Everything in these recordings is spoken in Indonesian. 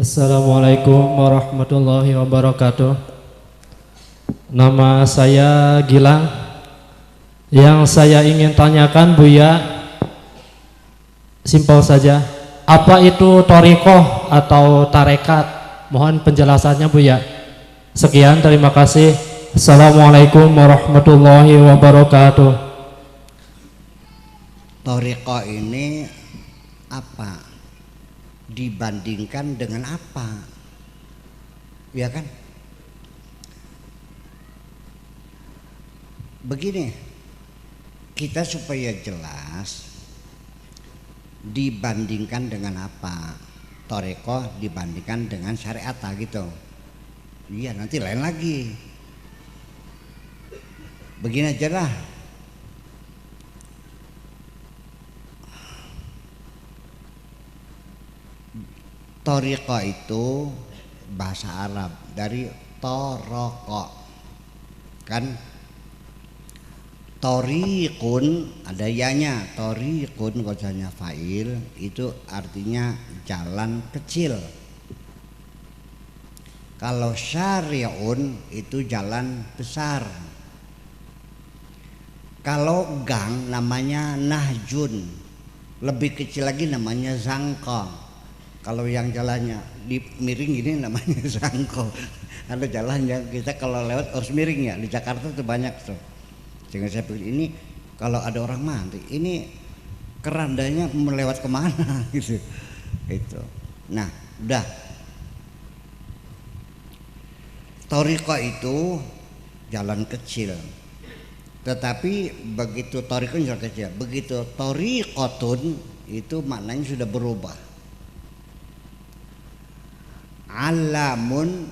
Assalamualaikum warahmatullahi wabarakatuh. Nama saya Gilang. Yang saya ingin tanyakan Buya, simpel saja. Apa itu thariqah atau tarekat? Mohon penjelasannya Buya. Sekian, terima kasih. Assalamualaikum warahmatullahi wabarakatuh. Thariqah ini apa? Dibandingkan dengan apa, ya kan? Begini, kita supaya jelas dibandingkan dengan apa, thariqah dibandingkan dengan syariat gitu. Iya, nanti lain lagi. Begini aja lah. Thariqah itu bahasa Arab dari toroqo, kan? Thariqun ada yanya, thariqun kodanya fa'il, itu artinya jalan kecil. Kalau syari'un itu jalan besar. Kalau gang namanya nahjun, lebih kecil lagi namanya zangqa. Kalau yang jalannya di miring gini namanya zangko. Ada jalan yang kita kalau lewat harus miring ya. Di Jakarta tuh banyak tuh. Sehingga saya pikir ini kalau ada orang mati, ini kerandanya melewat kemana gitu. Itu. Nah, udah. Thariqah itu jalan kecil. Tetapi begitu thariqun jalan kecil, begitu thariqatun itu maknanya sudah berubah. Alamun,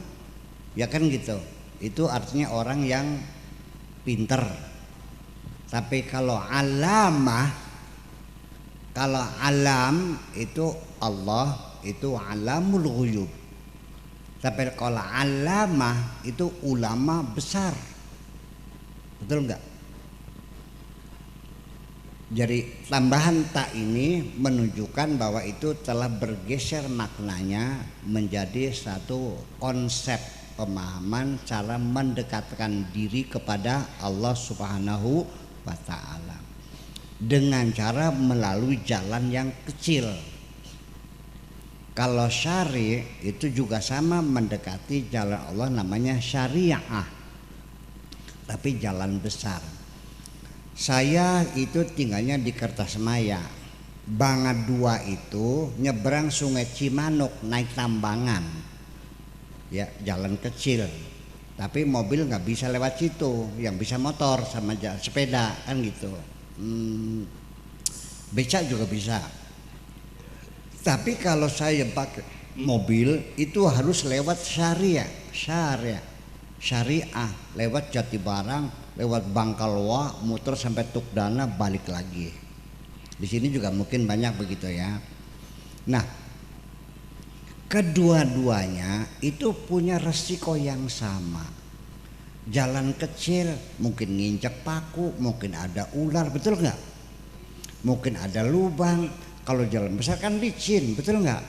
ya kan gitu, itu artinya orang yang pinter. Tapi kalau alamah, kalau alam itu Allah, itu alamul ghuyub. Tapi kalau alamah itu ulama besar, betul enggak? Jadi tambahan tak ini menunjukkan bahwa itu telah bergeser maknanya menjadi satu konsep pemahaman cara mendekatkan diri kepada Allah Subhanahu wa ta'ala dengan cara melalui jalan yang kecil. Kalau syari itu juga sama, mendekati jalan Allah namanya syariah, tapi jalan besar. Saya itu tinggalnya di Kertasmaya. Bangga 2 itu nyebrang Sungai Cimanuk naik tambangan. Ya, jalan kecil. Tapi mobil nggak bisa lewat situ, yang bisa motor sama sepeda kan gitu. Becak juga bisa. Tapi kalau saya pakai mobil itu harus lewat syariah, lewat Jatibarang, lewat Bangkalwa, muter sampai Tukdana, balik lagi. Di sini juga mungkin banyak begitu ya. Nah, kedua-duanya itu punya resiko yang sama. Jalan kecil mungkin nginjek paku, mungkin ada ular, betul nggak? Mungkin ada lubang. Kalau jalan besar kan licin, betul nggak?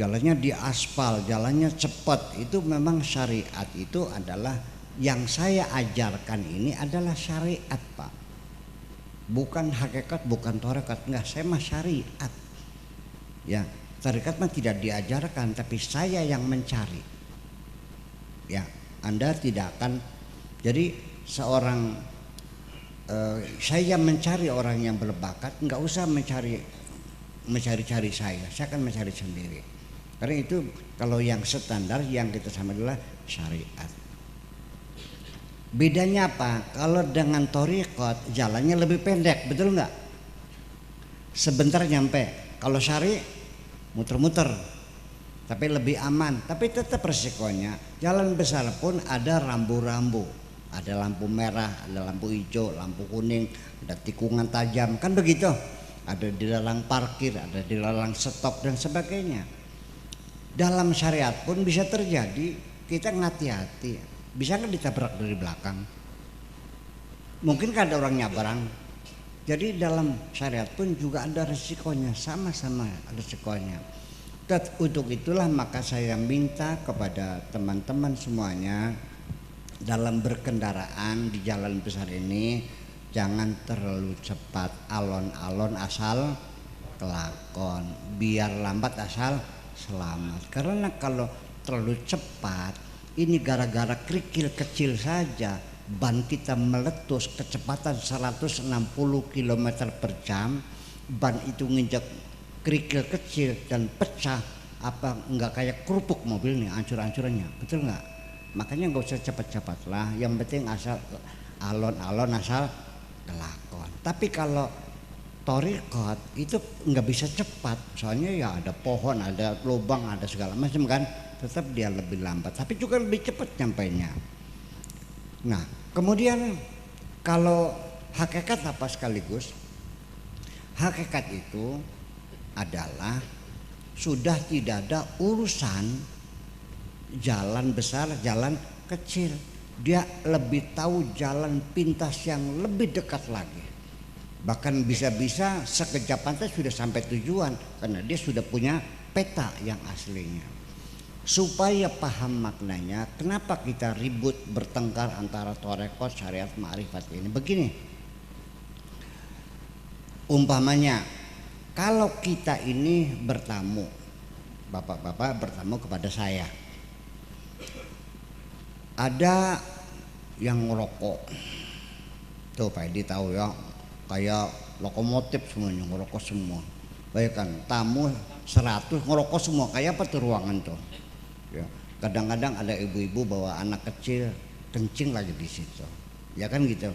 Jalannya di aspal, jalannya cepat. Itu memang syariat itu adalah yang saya ajarkan ini adalah syariat, Pak. Bukan hakikat, bukan tarekat, enggak, saya mah syariat. Ya, tarekat mah tidak diajarkan, tapi saya yang mencari. Ya, Anda tidak akan. Jadi seorang saya mencari orang yang berbakat, enggak usah mencari-cari saya akan mencari sendiri. Karena itu kalau yang standar yang kita sama adalah syariat. Bedanya apa? Kalau dengan thariqat jalannya lebih pendek, betul nggak? Sebentar nyampe. Kalau syari muter-muter, tapi lebih aman. Tapi tetap resikonya. Jalan besar pun ada rambu-rambu, ada lampu merah, ada lampu hijau, lampu kuning, ada tikungan tajam, kan begitu. Ada dilarang parkir, ada dilarang stop dan sebagainya. Dalam syariat pun bisa terjadi kita ngati-hati. Bisa kan ditabrak dari belakang, mungkin kan ada orang nyabrang. Jadi dalam syariat pun juga ada resikonya, sama-sama ada resikonya. Untuk itulah maka saya minta kepada teman-teman semuanya dalam berkendaraan di jalan besar ini jangan terlalu cepat, alon-alon asal kelakon, biar lambat asal selamat. Karena kalau terlalu cepat, ini gara-gara kerikil kecil saja ban kita meletus kecepatan 160 km per jam, ban itu nginjak kerikil kecil dan pecah, apa enggak kayak kerupuk mobil nih ancur-ancurannya, betul nggak? Makanya nggak usah cepat-cepat lah, yang penting asal alon-alon asal kelakon. Tapi kalau thoriqot itu nggak bisa cepat, soalnya ya ada pohon, ada lubang, ada segala macam kan, tetap dia lebih lambat, tapi juga lebih cepat nyampainya. Nah, kemudian kalau hakikat apa sekaligus? Hakikat itu adalah sudah tidak ada urusan jalan besar, jalan kecil. Dia lebih tahu jalan pintas yang lebih dekat lagi. Bahkan bisa-bisa sekejap mata sudah sampai tujuan karena dia sudah punya peta yang aslinya. Supaya paham maknanya, kenapa kita ribut bertengkar antara thoriqot, syariat, ma'rifat ini? Begini, umpamanya kalau kita ini bertamu, bapak-bapak bertamu kepada saya, ada yang ngerokok, tuh Pak Edi tahu ya, kayak lokomotif semuanya ngerokok semua. Bayangkan tamu 100 ngerokok semua, kayak apa tuh ruangan tuh? Ya, kadang-kadang ada ibu-ibu bawa anak kecil kencing lagi di situ, ya kan gitu.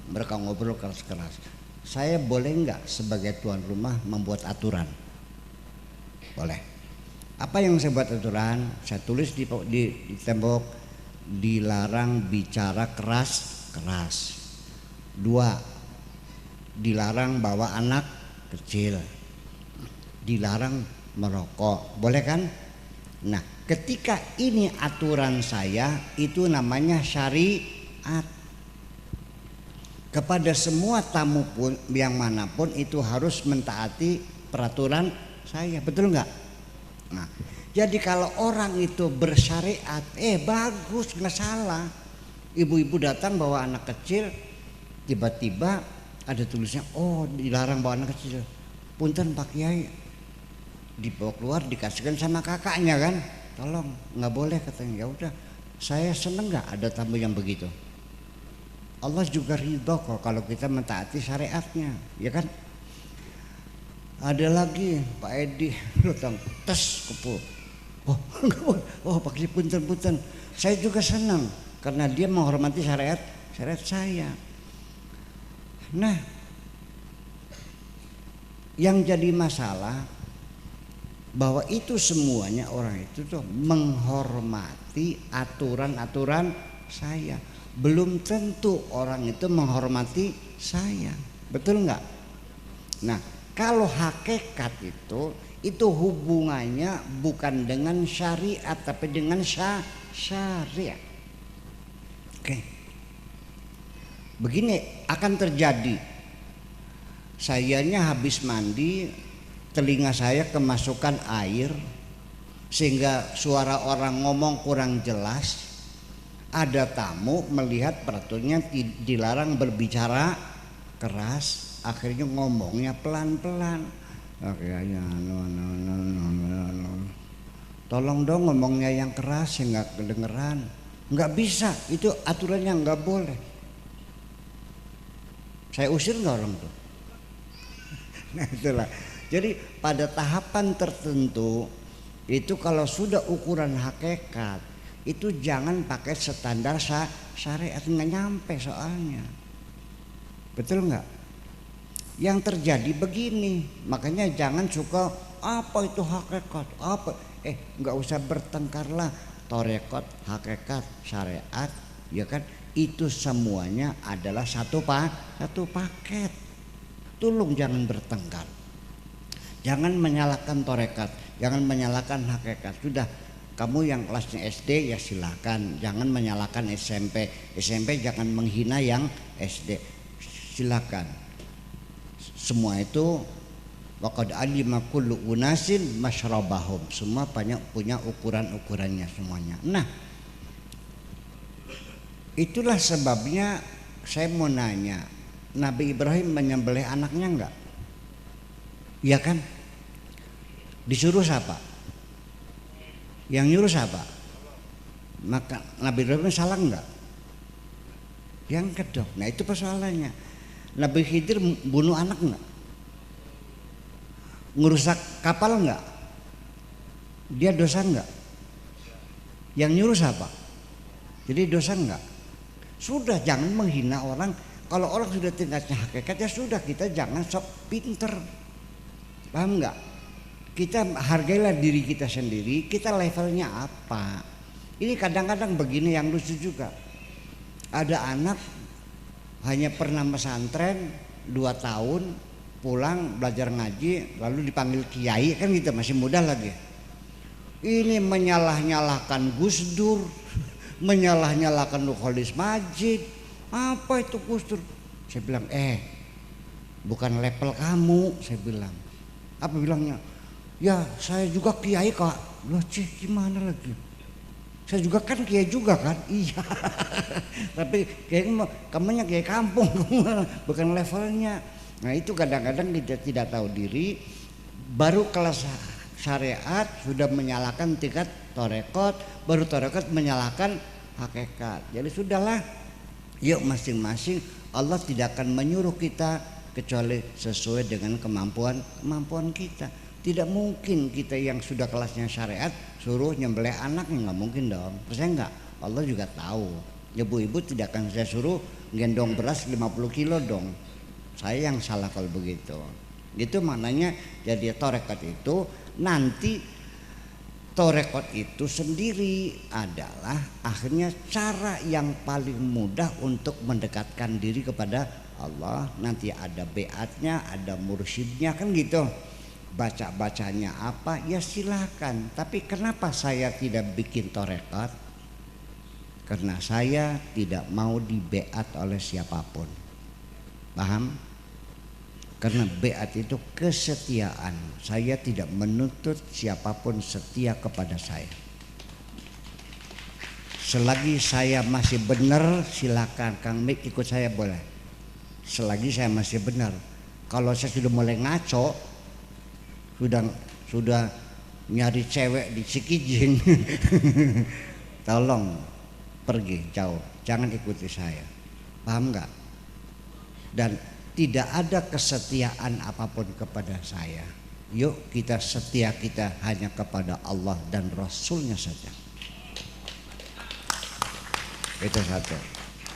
Mereka ngobrol keras-keras. Saya boleh nggak sebagai tuan rumah membuat aturan? Boleh. Apa yang saya buat aturan? Saya tulis di tembok, dilarang bicara keras-keras. 2, dilarang bawa anak kecil, dilarang merokok, boleh kan? Nah, ketika ini aturan saya, itu namanya syariat. Kepada semua tamu pun yang manapun itu harus mentaati peraturan saya, betul nggak? Nah, jadi kalau orang itu bersyariat, bagus, nggak salah. Ibu-ibu datang bawa anak kecil, tiba-tiba ada tulisnya, oh dilarang bawa anak kecil. Punten Pak Kiai, dibawa keluar dikasihkan sama kakaknya kan, tolong nggak boleh katanya. Ya udah, saya seneng nggak ada tamu yang begitu. Allah juga ridho kok kalau kita mentaati syariatnya, ya kan? Ada lagi Pak Edi datang tes kepu, Pak Kiai punten, saya juga senang karena dia menghormati syariat saya. Nah, yang jadi masalah bahwa itu semuanya orang itu tuh menghormati aturan-aturan saya. Belum tentu orang itu menghormati saya, betul nggak? Nah, kalau hakikat itu hubungannya bukan dengan syariat tapi dengan syariat. Oke. Begini akan terjadi. Sayanya habis mandi, telinga saya kemasukan air sehingga suara orang ngomong kurang jelas. Ada tamu melihat peraturannya dilarang berbicara keras, akhirnya ngomongnya pelan-pelan. Tolong dong ngomongnya yang keras, yang nggak kedengeran. Nggak bisa, itu aturannya nggak boleh. Saya usir nggak orang tuh? Nah itulah. Jadi pada tahapan tertentu itu kalau sudah ukuran hakikat itu jangan pakai standar syariat, nggak nyampe soalnya, betul nggak? Yang terjadi begini, makanya jangan suka apa itu hakikat, apa nggak usah bertengkarlah. Thoriqot, hakikat, syariat, ya kan? Itu semuanya adalah satu paket. Tolong jangan bertengkar. Jangan menyalahkan thoriqot, jangan menyalahkan hakikat. Sudah, kamu yang kelasnya SD ya silakan, jangan menyalahkan SMP. SMP jangan menghina yang SD. Silakan. Semua itu Wa qad alima kullu unasin masyrabahum. Semua banyak punya ukuran-ukurannya semuanya. Nah, itulah sebabnya saya mau nanya, Nabi Ibrahim menyembelih anaknya enggak? Iya kan? Disuruh siapa? Yang nyuruh siapa? Maka Nabi Ibrahim salah enggak? Yang kedok. Nah itu persoalannya. Nabi Khidir bunuh anak enggak? Ngerusak kapal enggak? Dia dosa enggak? Yang nyuruh siapa? Jadi dosa enggak? Sudah, jangan menghina orang. Kalau orang sudah tingkatnya hakikat, ya sudah, kita jangan sok pinter. Paham enggak? Kita hargailah diri kita sendiri, kita levelnya apa. Ini kadang-kadang begini yang lucu juga. Ada anak hanya pernah pesantren 2 tahun, pulang belajar ngaji, lalu dipanggil kiai, kan gitu, masih muda lagi. Ini menyalah-nyalahkan Gus Dur, menyalah-nyalahkan Nurholis Majid. Apa itu Gus Dur? Saya bilang, bukan level kamu, saya bilang. Apa bilangnya? Ya saya juga kiai kak. Loh cih, gimana lagi? Saya juga kan kiai juga kan. Iya. Tapi kamunya kiai kampung, bukan levelnya. Nah itu kadang-kadang kita tidak tahu diri. Baru kelas syariat sudah menyalahkan tingkat torekot, baru torekot menyalahkan hakikat. Jadi sudahlah, yuk masing-masing. Allah tidak akan menyuruh kita kecuali sesuai dengan kemampuan kita. Tidak mungkin kita yang sudah kelasnya syariat suruh nyembelih anak, nggak mungkin dong. Percaya nggak? Allah juga tahu. Ibu-ibu tidak akan saya suruh gendong beras 50 kilo dong. Saya yang salah kalau begitu. Itu maknanya jadi torekot itu nanti torekot itu sendiri adalah akhirnya cara yang paling mudah untuk mendekatkan diri kepada Allah. Nanti ada beatnya, ada mursyidnya, kan gitu. Baca-bacanya apa ya silahkan. Tapi kenapa saya tidak bikin torekot? Karena saya tidak mau dibeat oleh siapapun. Paham? Karena beat itu kesetiaan. Saya tidak menuntut siapapun setia kepada saya. Selagi saya masih benar, silakan Kang Mik ikut saya boleh. Selagi saya masih benar. Kalau saya sudah mulai ngaco, sudah nyari cewek di Cikijing, tolong pergi jauh, jangan ikuti saya. Paham nggak? Dan tidak ada kesetiaan apapun kepada saya. Yuk kita setia, kita hanya kepada Allah dan Rasulnya saja. Itu satu.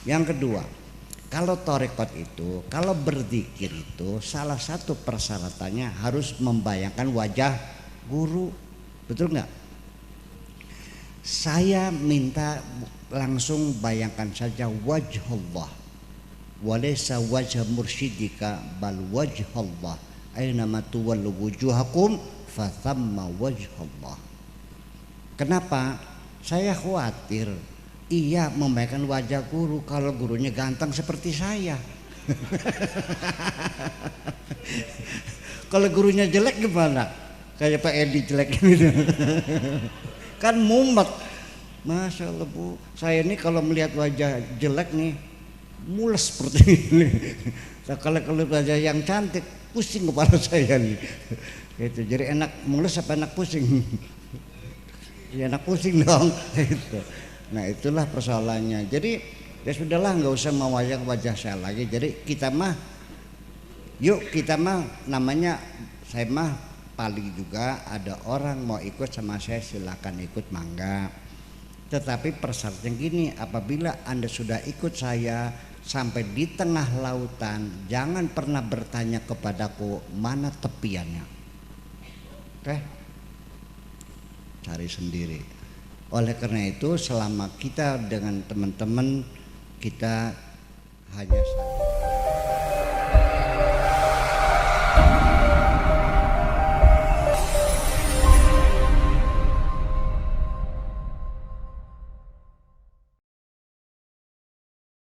Yang kedua, kalau torekot itu, kalau berzikir itu salah satu persyaratannya harus membayangkan wajah guru. Betul nggak? Saya minta langsung bayangkan saja wajah Allah. Walaysa wajah mursyidika bal wajah Allah. Aynama tuwallu wujuhakum fathamma wajh Allah. Kenapa? Saya khawatir iya membayangkan wajah guru kalau gurunya ganteng seperti saya. Kalau gurunya jelek gimana? Kayak Pak Edi jelek gitu. Kan mumet. Masya Allah Bu, saya ini kalau melihat wajah jelek nih mules seperti ini. Nah, kalau wajah yang cantik pusing kepala saya nih. Gitu. Jadi enak mules apa enak pusing? Ya enak pusing dong. Gitu. Nah itulah persoalannya. Jadi ya sudahlah, nggak usah mewajah wajah saya lagi. Jadi kita mah, yuk kita mah namanya saya mah paling juga ada orang mau ikut sama saya silakan ikut mangga. Tetapi persyaratan gini, apabila Anda sudah ikut saya sampai di tengah lautan, jangan pernah bertanya kepadaku mana tepiannya. Oke? Cari sendiri. Oleh karena itu selama kita dengan teman-teman kita hanya